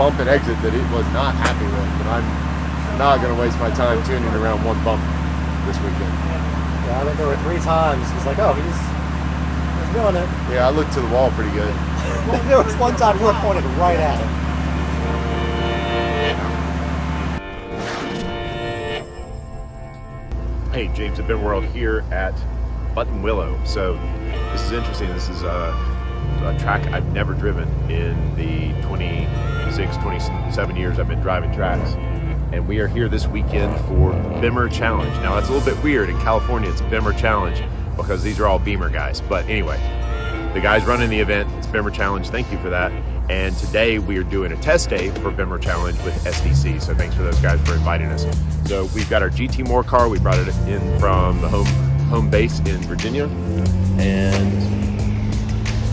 bump and exit that it was not happy with, but I'm not going to waste my time tuning around one bump this weekend. Yeah, I think there were 3 times. He's like, oh, he's doing it. Yeah, I looked to the wall pretty good. There was one time we were pointed right at it. Hey, James at BimmerWorld here at Buttonwillow. So this is interesting. This is a track I've never driven in the 26, 27 years I've been driving tracks. And we are here this weekend for Bimmer Challenge. Now that's a little bit weird. In California, it's Bimmer Challenge because these are all Beamer guys. But anyway, the guys running the event, it's Bimmer Challenge. Thank you for that. And today we are doing a test day for Bimmer Challenge with SDC. So thanks for those guys for inviting us. So we've got our GTMore car. We brought it in from the home base in Virginia, and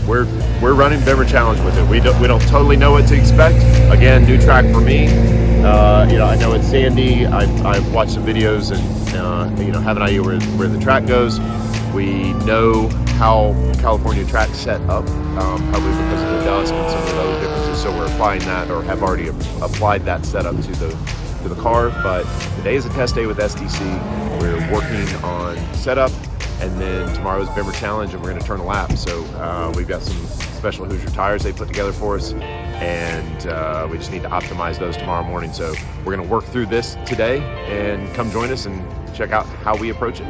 we're running Bimmer Challenge with it. We don't totally know what to expect. Again, new track for me. I know it's sandy. I've watched some videos and have an idea where the track goes. We know how California tracks set up, probably because of the dust and some of the other differences. So we're applying that, or have already applied that setup to the car. But today is a test day with SDC. We're working on setup, and then tomorrow's Bimmer Challenge, and we're going to turn a lap. So we've got some special Hoosier tires they put together for us, and we just need to optimize those tomorrow morning. So we're going to work through this today, and come join us and check out how we approach it.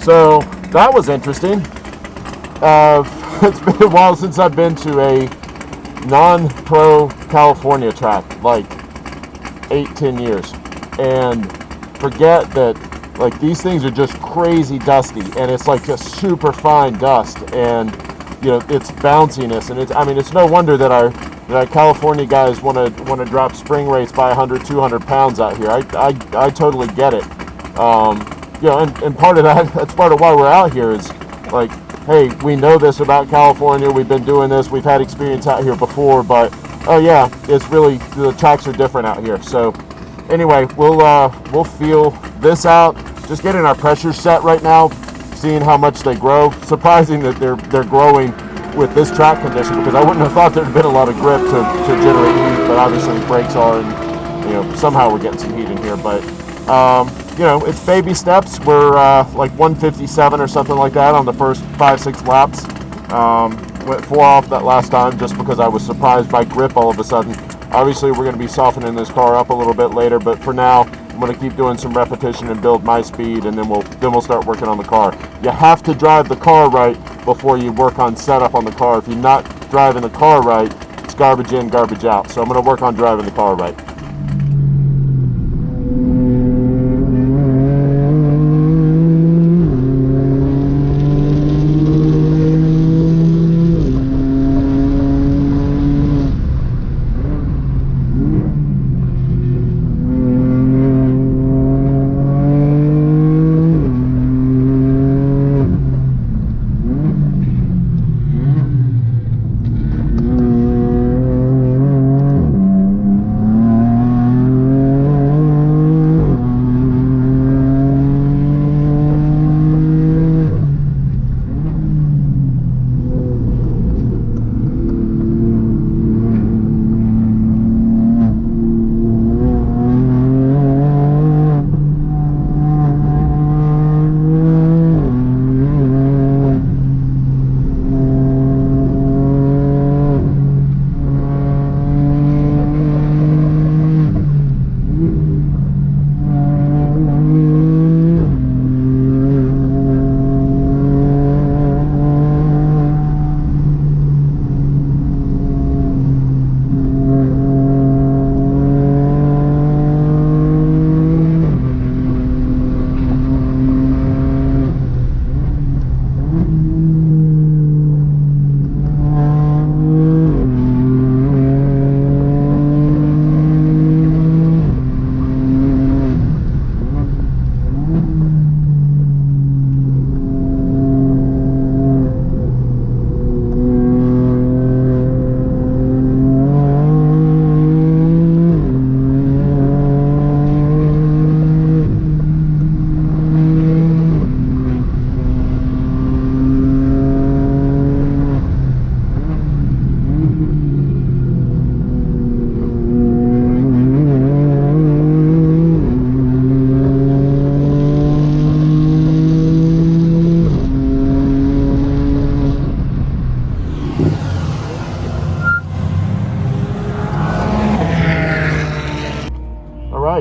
So that was interesting. It's been a while since I've been to a non-pro California track, like 8-10 years. And forget that, like, these things are just crazy dusty, and it's like just super fine dust, and it's bounciness, and it's no wonder that our California guys want to drop spring rates by 100-200 pounds out here. I totally get it. And part of that's part of why we're out here is like, hey, we know this about California. We've been doing this. We've had experience out here before, but oh yeah, it's really, the tracks are different out here. So anyway, we'll feel this out. Just getting our pressures set right now, seeing how much they grow. Surprising that they're growing with this track condition, because I wouldn't have thought there'd been a lot of grip to generate heat, but obviously the brakes are, and somehow we're getting some heat in here. But it's baby steps. We're like 157 or something like that on the first 5-6 laps. Went 4 off that last time just because I was surprised by grip all of a sudden. Obviously we're going to be softening this car up a little bit later, but for now I'm gonna keep doing some repetition and build my speed, and then we'll start working on the car. You have to drive the car right before you work on setup on the car. If you're not driving the car right, it's garbage in, garbage out. So I'm gonna work on driving the car right.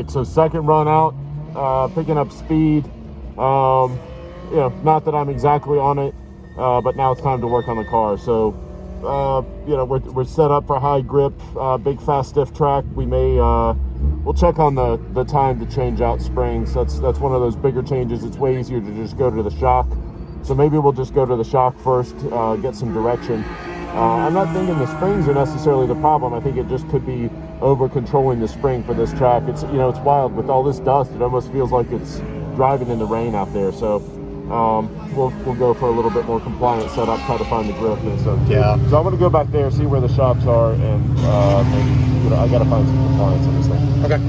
So second run out, picking up speed. Not that I'm exactly on it, but now it's time to work on the car. So, we're set up for high grip, big, fast, stiff track. We'll check on the time to change out springs. That's one of those bigger changes. It's way easier to just go to the shock. So maybe we'll just go to the shock first, get some direction. I'm not thinking the springs are necessarily the problem. I think it just could be over controlling the spring for this track. It's it's wild with all this dust. It almost feels like it's driving in the rain out there. So we'll go for a little bit more compliant setup, try to find the grip and stuff too. Yeah. So I'm gonna go back there, see where the shops are, and maybe I gotta find some compliance on this thing. Okay.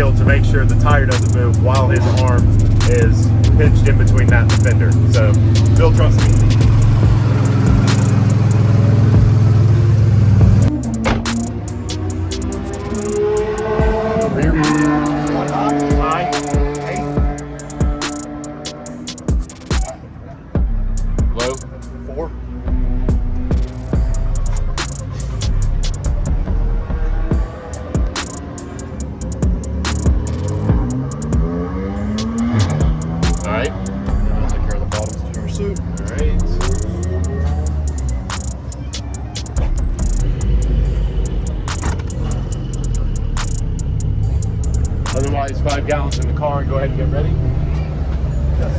To make sure the tire doesn't move while his arm is pinched in between that and the fender. So, Bill, trust me. Otherwise, 5 gallons in the car and go ahead and get ready. Yes.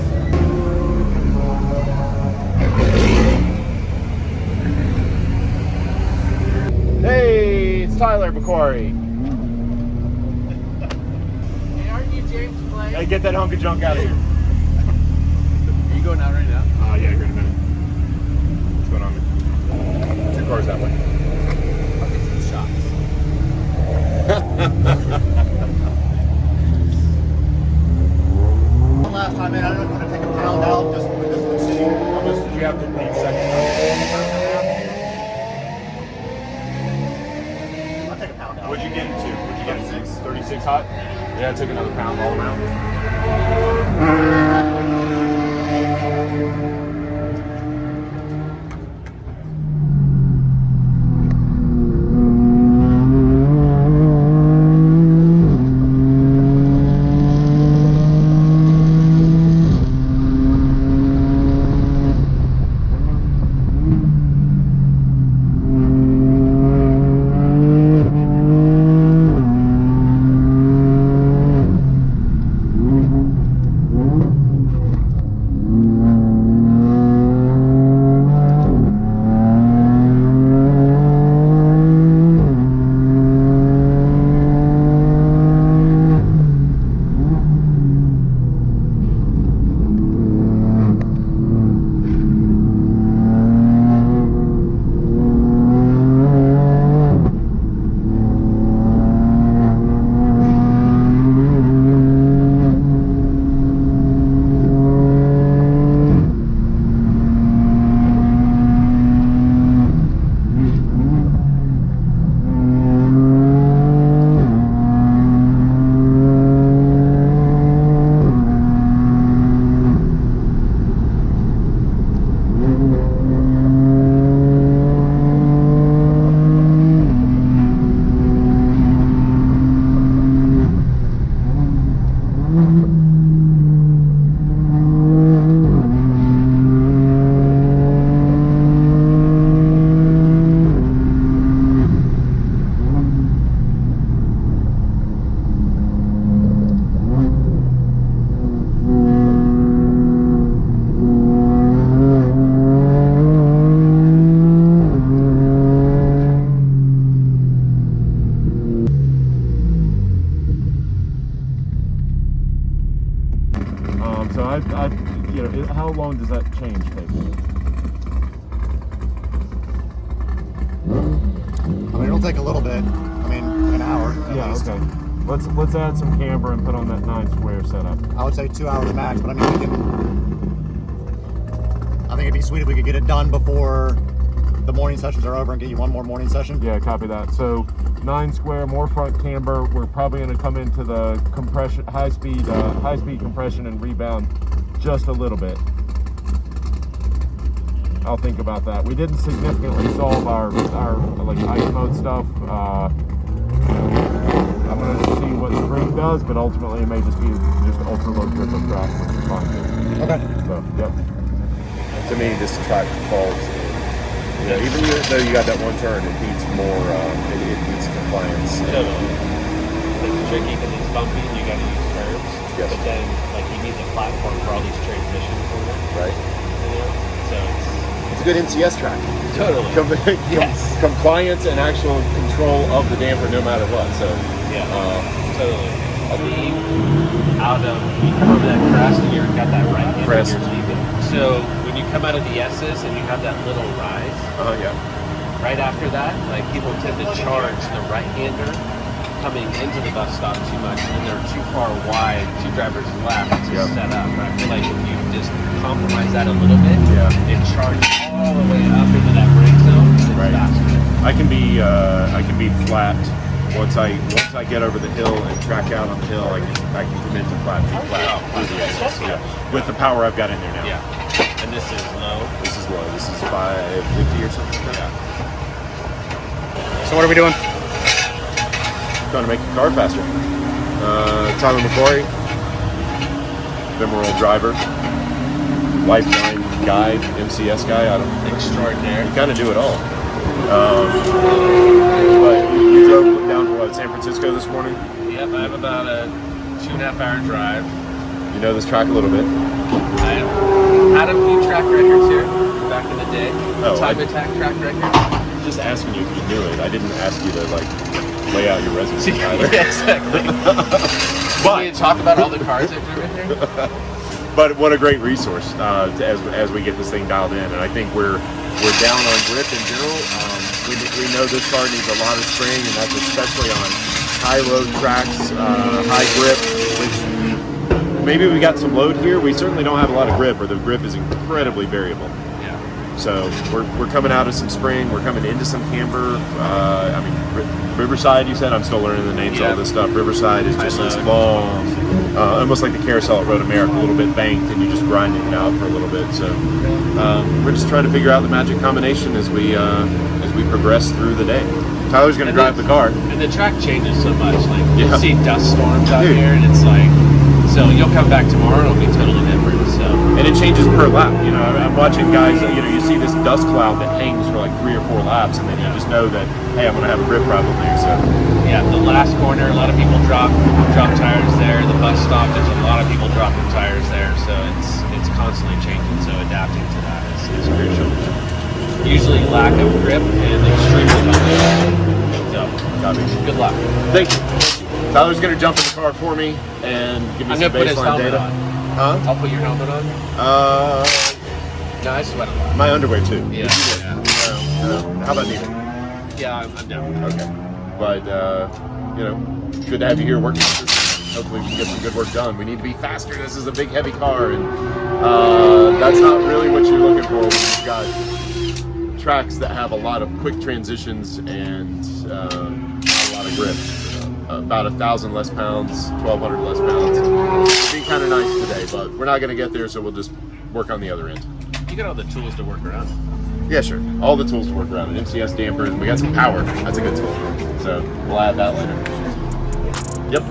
Hey, it's Tyler Macquarie. Hey, get that hunk of junk out of here. Are you going out right now? Yeah, here in a minute. What's going on? 2 cars that way. I'll get some shots. Last time in, I don't know if you want to take a pound out just with this one sitting. How much did you have to leave second? I'll take a pound out. What'd you get it to? What'd you get it to? 36 hot? Yeah, I took another pound all around. So how long does that change take? I mean, it'll take a little bit. I mean, an hour at Yeah, least. okay. Let's add some camber and put on that 9 square setup. I would say 2 hours max, but I mean, I think it'd be sweet if we could get it done before the morning sessions are over and get you one more morning session. Yeah, copy that. So 9 square, more front camber. We're probably going to come into the compression, high speed compression and rebound just a little bit. I'll think about that. We didn't significantly solve our like ice mode stuff. I'm going to see what spring does, but ultimately it may just be just ultra low grip of track, which is fine too. Okay. So, yep. To me, this track falls in. You know, even though you got that one turn, it needs more. It needs compliance. Totally. It's tricky because it's bumpy and you got to use curbs. Yes. But then, like, you need the platform for all these transitions in it. Right. You know? So It's a good NCS track. Totally. Yes. Compliance and actual control of the damper, no matter what. So. yeah, totally. Out of you come over that crest and you've got that right hand Crest. you're leaving. So when you come out of the S's and you have that little rise, Yeah. right after that, like people tend to charge the right-hander coming into the bus stop too much, and they're too far wide, 2 drivers left to Yep. set up. But I feel like if you just compromise that a little bit, Yeah. and charge all the way up into that brake zone, it's Right. faster. I can be flat once I get over the hill and track out on the hill. I can commit to flat through the S's. Yeah. With the power I've got in there now. Yeah. And this is low. This is low. This is 550 or something. Yeah. So what are we doing? Trying to make the car faster. Tyler McCory, BimmerWorld driver, Lifeline guide, MCS guy. I don't. Extraordinary. You kind of do it all. But you drove down to what, San Francisco this morning? Yep, I have about a 2.5 hour drive. You know this track a little bit. I had a few track records here back in the day. Oh, Time attack track record. Just asking you if you knew it. I didn't ask you to like lay out your resume, Tyler. Yeah, exactly. But- We need to talk about all the cars that are in here. But what a great resource as we get this thing dialed in, and I think we're down on grip in general. We know this car needs a lot of spring, and that's especially on high road tracks, high grip. Which maybe we got some load here. We certainly don't have a lot of grip, or the grip is incredibly variable. Yeah. So we're coming out of some spring. We're coming into some camber. I mean, Riverside. You said I'm still learning the names of all this stuff. Riverside is just this long. Almost like the carousel at Road America, a little bit banked, and you're just grinding it out for a little bit. So we're just trying to figure out the magic combination as we progress through the day. Tyler's going to drive the car. And the track changes so much. Like you'll Yeah. see dust storms out Dude. here, and it's like, so you'll come back tomorrow, and it'll be totally different. So And it changes per lap. You know, I'm watching guys. You see this dust cloud that hangs for like 3 or 4 laps, and then you just know that, hey, I'm going to have a grip problem there. So. yeah, the last corner, a lot of people drop tires there. The bus stop, there's a lot of people dropping tires there. So it's constantly changing. So adapting to that is crucial. Usually lack of grip and extremely bumpy. So Copy. good luck. Thank you. Tyler's going to jump in the car for me and give me I'm some gonna put his baseline helmet data. on. Huh? I'll put your helmet on. No, I sweat a lot. My underwear too. Yeah. How about you? Yeah, I'm down. Okay. But good to have you here working with us. Hopefully we can get some good work done. We need to be faster. This is a big, heavy car, and that's not really what you're looking for when you've got tracks that have a lot of quick transitions and not a lot of grip. About 1,000 less pounds, 1,200 less pounds. It'd be kind of nice today, but we're not going to get there, so we'll just work on the other end. You got all the tools to work around. Yeah, sure. All the tools to work around it. MCS dampers, and we got some power. That's a good tool. So we'll add that later. Yep.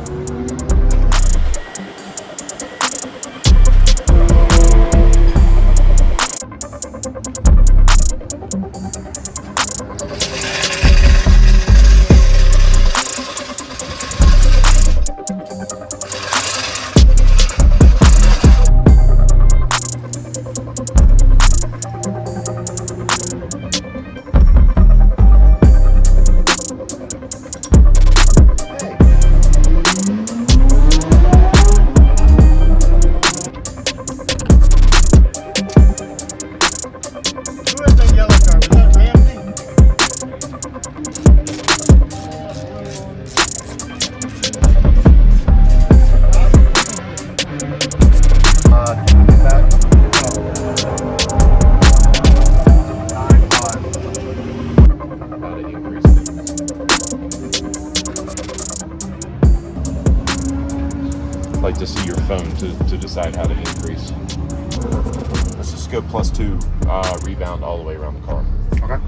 Like to see your phone to decide how to increase. Let's just go +2 rebound all the way around the car. Okay.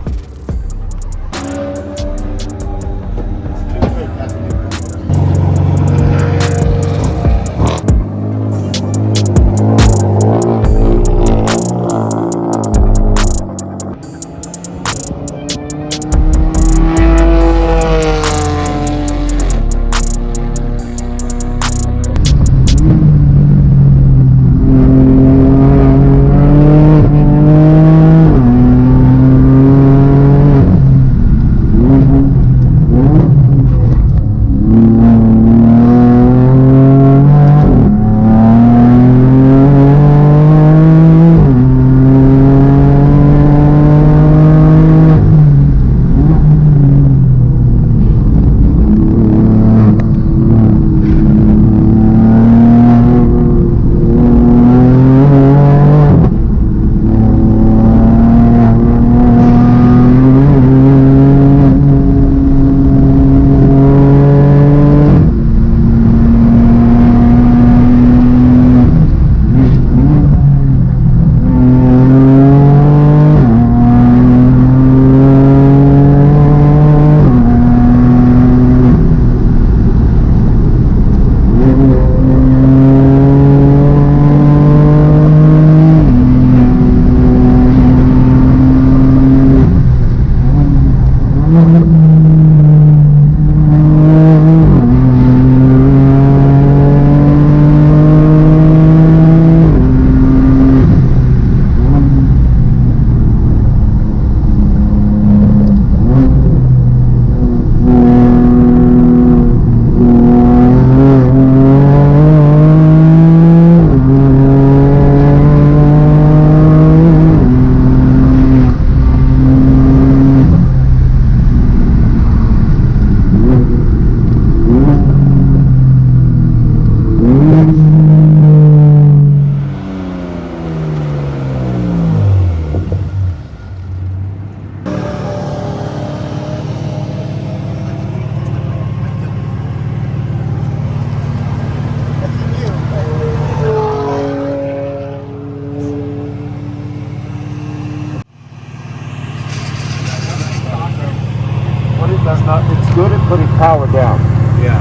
not. It's good at putting power down. Yeah.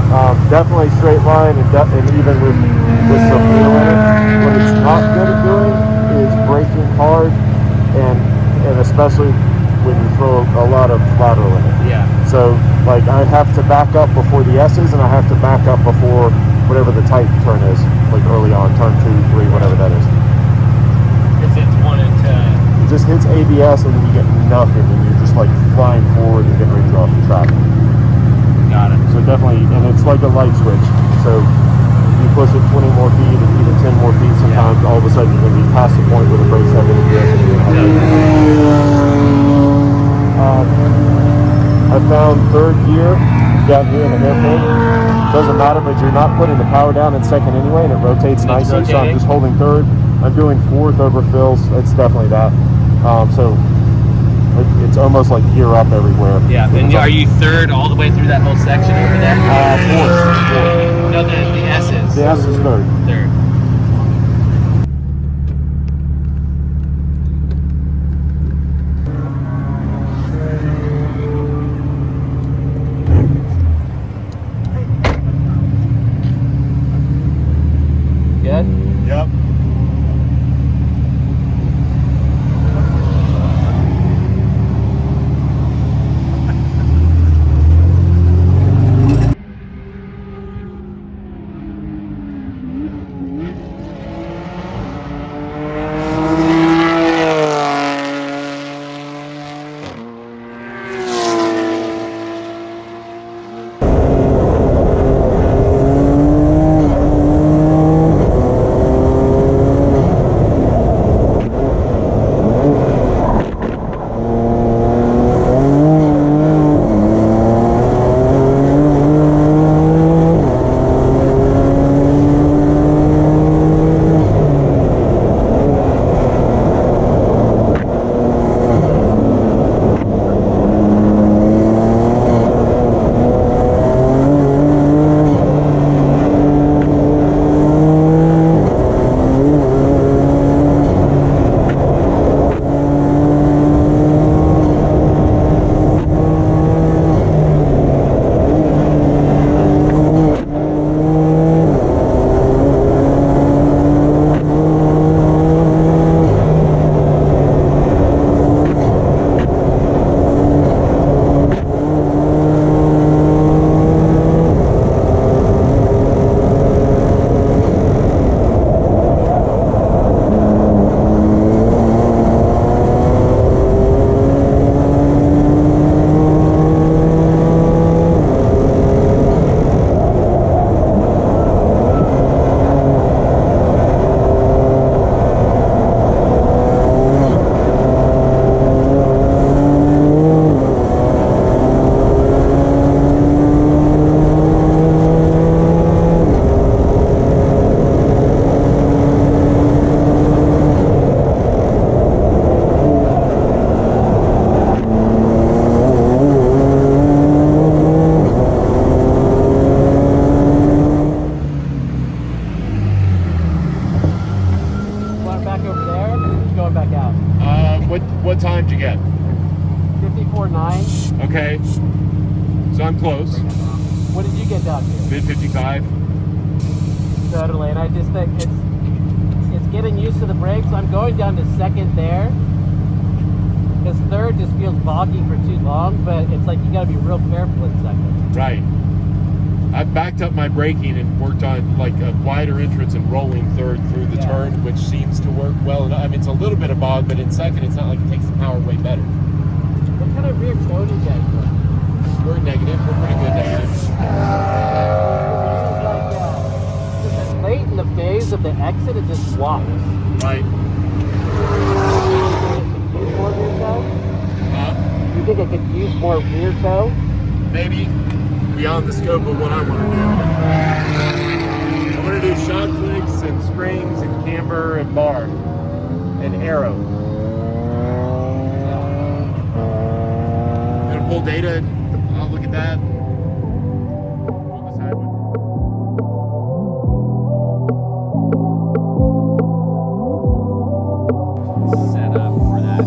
Definitely straight line and even with some wheel in it. What it's not good at doing is braking hard and especially when you throw a lot of lateral in it. Yeah. So like I have to back up before the S's and I have to back up before whatever the tight turn is, like early on, turn 2, 3, whatever that is. Because it's wanted to. It just hits ABS and then you get nothing and you're just like flying forward and getting ready to go off the track. Got it. So definitely, and it's like a light switch. So you push it 20 more feet and even 10 more feet sometimes, all of a sudden you're going to be past the point where the brakes have any grip. I found third gear down here in the hairpin. Doesn't matter, but you're not putting the power down in second anyway, and it rotates nicely. So I'm just holding third. I'm doing fourth over fills. It's definitely that. So it's almost like gear up everywhere. Yeah. And are you third all the way through that whole section over there? Fourth. No, the S's. The S is third. Third. Good? Yep. What time did you get? 54.9. Okay. So I'm close. What did you get down to? Mid 55. Totally, and I just think it's getting used to the brakes. I'm going down to second there. Because third just feels boggy for too long, but it's like you gotta be real careful in second. Right. I've backed up my braking and worked on like a wider entrance and rolling third through the turn, which seems to work well enough. I mean, it's a little bit of bog, but in second, it's not like it takes the power way better. What kind of rear toe do you guys run? We're negative. We're pretty good negative. Because late in the phase of the exit, it just swaps. Right. Use more rear toe? Huh? You think it could use more rear toe? Maybe. Beyond the scope of what I want to do. I want to do shock clicks and springs and camber and bar and arrow. Gonna pull data and I'll look at that. We'll decide what Set up for that.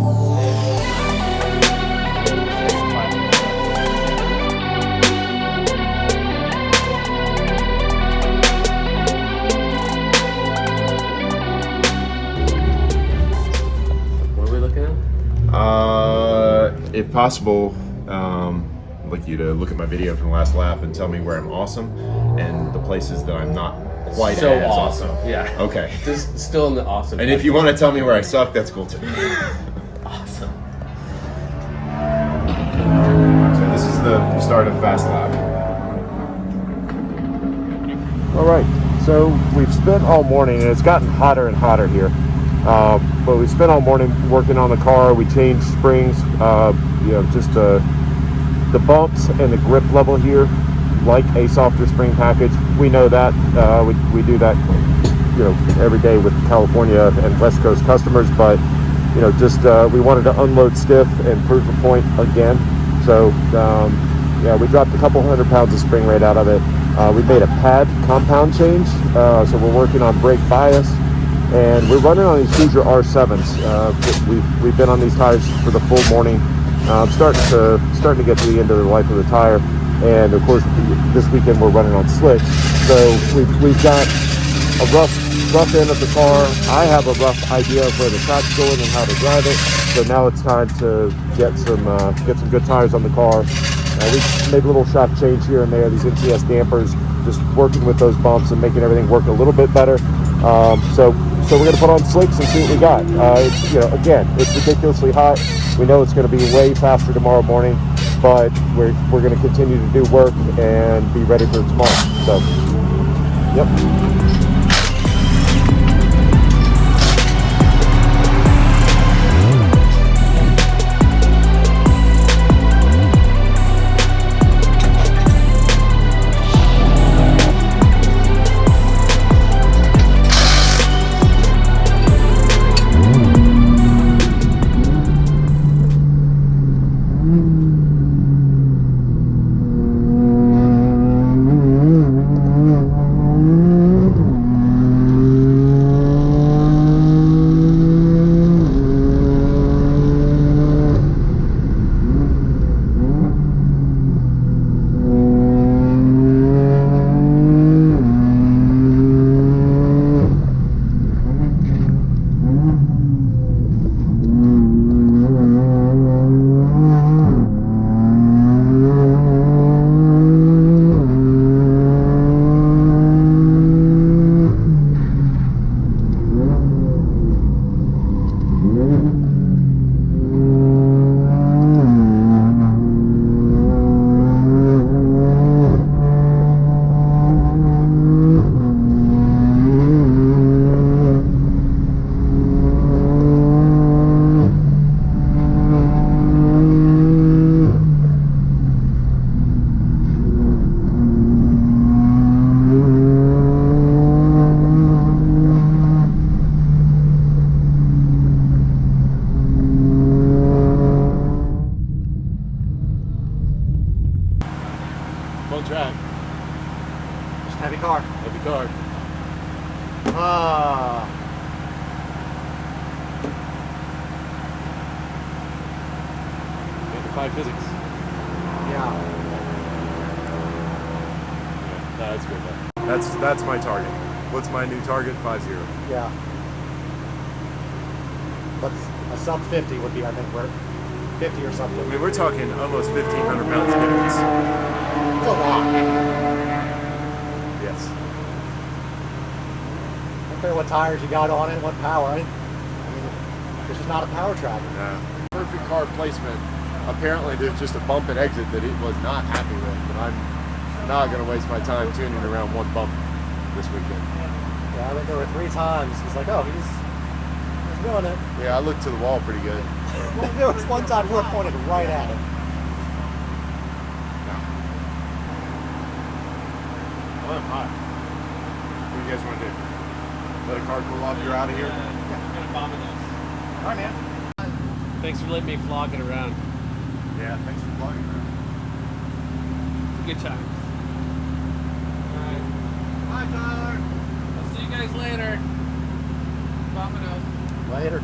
If possible, I'd like you to look at my video from the last lap and tell me where I'm awesome and the places that I'm not quite So as awesome. Yeah. Okay. Just still in the awesome. And if you want to tell me where I suck, that's cool too. Awesome. So this is the start of fast lap. All right, so we've spent all morning, and it's gotten hotter and hotter here. But we spent all morning working on the car. We changed springs, just the bumps and the grip level here, like a softer spring package. We know that. We do that, every day with California and West Coast customers. But we wanted to unload stiff and prove the point again. So we dropped a couple 100 pounds of spring rate out of it. We made a pad compound change, so we're working on brake bias, and we're running on these Hoosier R7s. We've been on these tires for the full morning. Starting to get to the end of the life of the tire, and of course this weekend we're running on slicks. So we've got a rough end of the car. I have a rough idea of where the track's going and how to drive it. So now it's time to get some good tires on the car. We made a little shock change here and there, these NTS dampers, just working with those bumps and making everything work a little bit better. So we're going to put on slicks and see what we got. Again, it's ridiculously hot. We know it's going to be way faster tomorrow morning, but we're going to continue to do work and be ready for tomorrow. So, yep. Fun track. Just heavy car. Heavy car. Five physics. Yeah. No, that's good. That's my target. What's my new target? 5-0. Yeah. But a sub 50 would be, I think, where 50 or sub 50. I mean, we're talking almost 1,500 pounds difference. It's a lot. Yes. I don't care what tires you got on it, what power. I mean, this is not a power track. No. Perfect car placement. Apparently there's just a bump and exit that he was not happy with, but I'm not going to waste my time tuning around one bump this weekend. Yeah, I think there were 3 times. He's like, oh, he's doing it. Yeah, I looked to the wall pretty good. There was one time we were pointed right at it. Well, I'm hot. What do you guys want to do? Let a car cool off? You're out of here? All right, man. Thanks for letting me vlog it around. Yeah, thanks for vlogging, man. Good times. Alright. Bye, Tyler. I'll see you guys later. Dominoes. Later.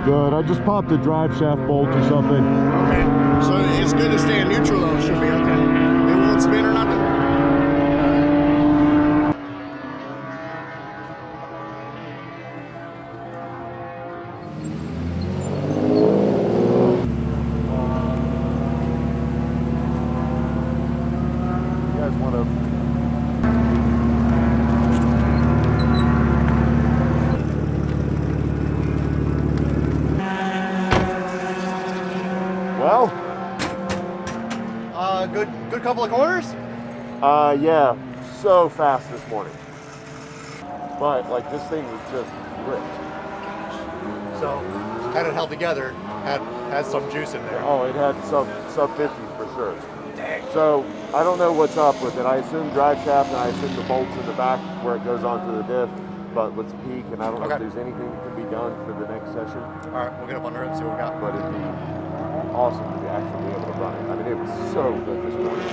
Good. I just popped a drive shaft bolt or something. Okay. So it's good to stay in neutral though. It should be okay. It won't spin or nothing. You guys want to? Well, Good couple of corners. yeah, so fast this morning. But like this thing was just ripped. So had it held together, had some juice in there. Oh, it had sub 50 for sure. Dang. So I don't know what's up with it. I assume drive shaft and I assume the bolts in the back where it goes onto the diff. But let's peek, and I don't know if there's anything that can be done for the next session. All right, we'll get up under it and see what we got. But it'd be awesome to be actually be able to run it. I mean, it was so good this morning.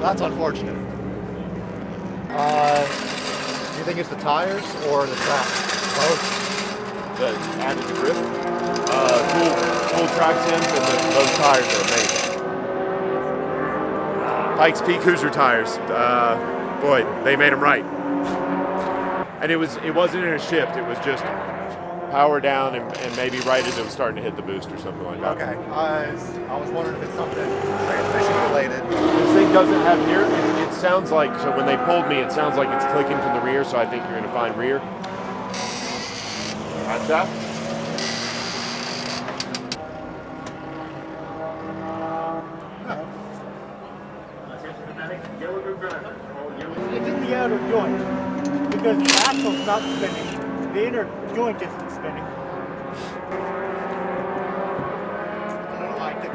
That's unfortunate. Do you think it's the tires or the track? Both. The added grip, cool track temps, and those tires are amazing. Pikes Peak Hoosier tires, boy, they made them right. And it wasn't in a shift, it was just power down and maybe right as it was starting to hit the boost or something like that. Okay. I was wondering if it's something transmission related. This thing doesn't have near, it sounds like, so when they pulled me, it sounds like it's clicking from the rear, so I think you're gonna find rear. Hot shot. outer joint because the axle's not spinning. The inner joint isn't spinning. I don't like it.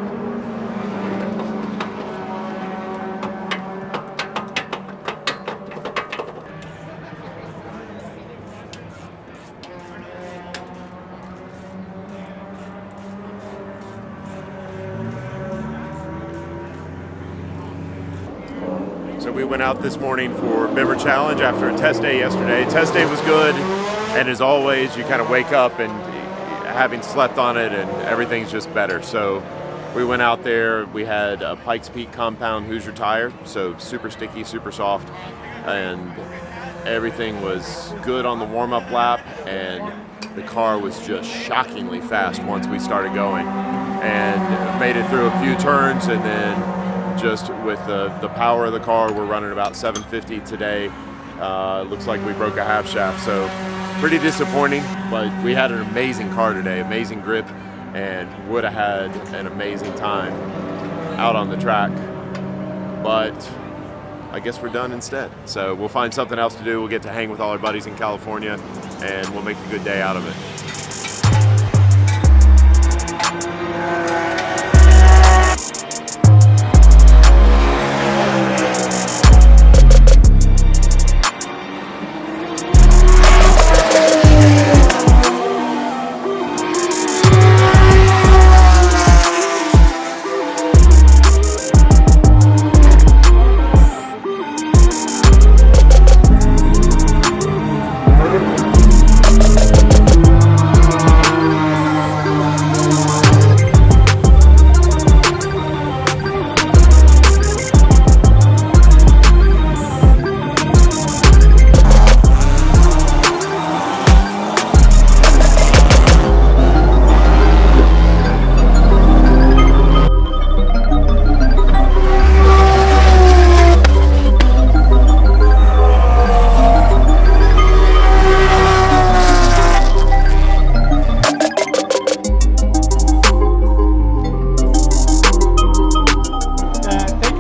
So we went out this morning for Bimmer Challenge after a test day yesterday. Test day was good, and as always, you kind of wake up and having slept on it and everything's just better. So we went out there, we had a Pikes Peak compound Hoosier tire, so super sticky, super soft, and everything was good on the warm-up lap, and the car was just shockingly fast once we started going, and made it through a few turns, and then just with the power of the car, we're running about 750 today. Looks like we broke a half shaft, so pretty disappointing, but we had an amazing car today, amazing grip, and would have had an amazing time out on the track. But I guess we're done instead. So we'll find something else to do. We'll get to hang with all our buddies in California, and we'll make a good day out of it.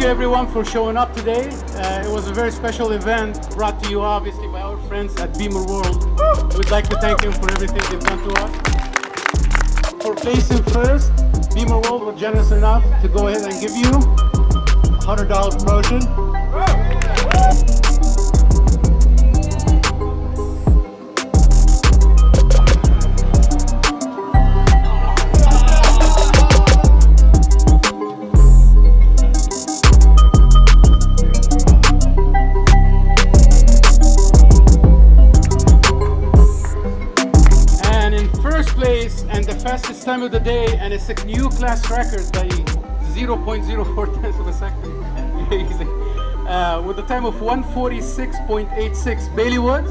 Everyone for showing up today. It was a very special event brought to you obviously by our friends at BimmerWorld. We'd like to thank them for everything they've done to us. For placing first, BimmerWorld were generous enough to go ahead and give you $100 promotion. And the fastest time of the day, and it's a new class record by 0.04 tenths of a second. Amazing. With the time of 146.86. Bailey Woods.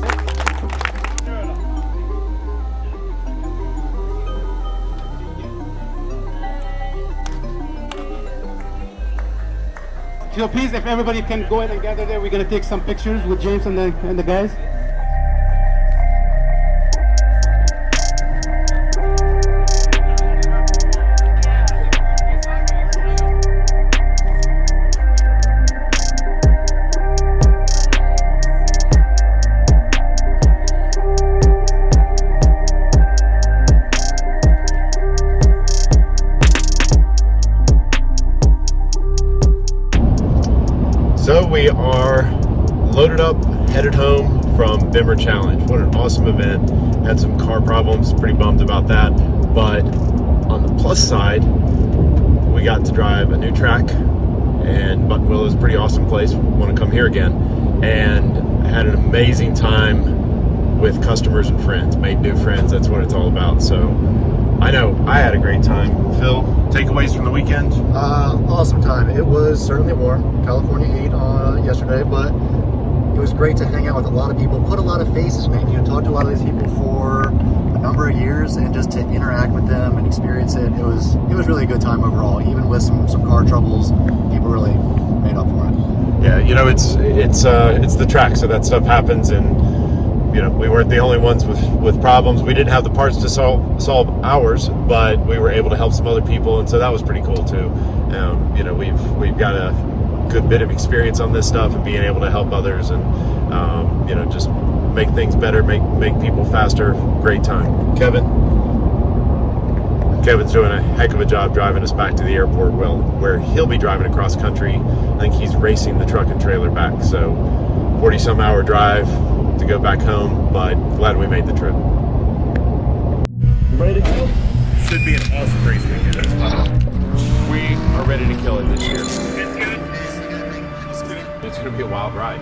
So please, if everybody can go ahead and gather there, we're going to take some pictures with James and the guys. So we are loaded up, headed home from Bimmer Challenge. What an awesome event. Had some car problems, pretty bummed about that. But on the plus side, we got to drive a new track, and Buttonwillow is a pretty awesome place. Want to come here again. And had an amazing time with customers and friends. Made new friends, that's what it's all about. So I know I had a great time. Phil, takeaways from the weekend? Awesome time. It was certainly warm. California heat yesterday, but it was great to hang out with a lot of people, put a lot of faces names. You know, talk to a lot of these people for a number of years, and just to interact with them and experience it. It was really a good time overall. Even with some car troubles, people really made up for it. Yeah, you know, it's the track, so that stuff happens, and you know, we weren't the only ones with problems. We didn't have the parts to solve ours, but we were able to help some other people, and so that was pretty cool too. You know, we've got a good bit of experience on this stuff and being able to help others, and You know, just make things better, make people faster. Great time. Kevin's doing a heck of a job driving us back to the airport, where he'll be driving across country. I think he's racing the truck and trailer back. So 40-some hour drive to go back home, but glad we made the trip. Ready to go? Should be an awesome race weekend. We are ready to kill it this year. It's going to be a wild ride.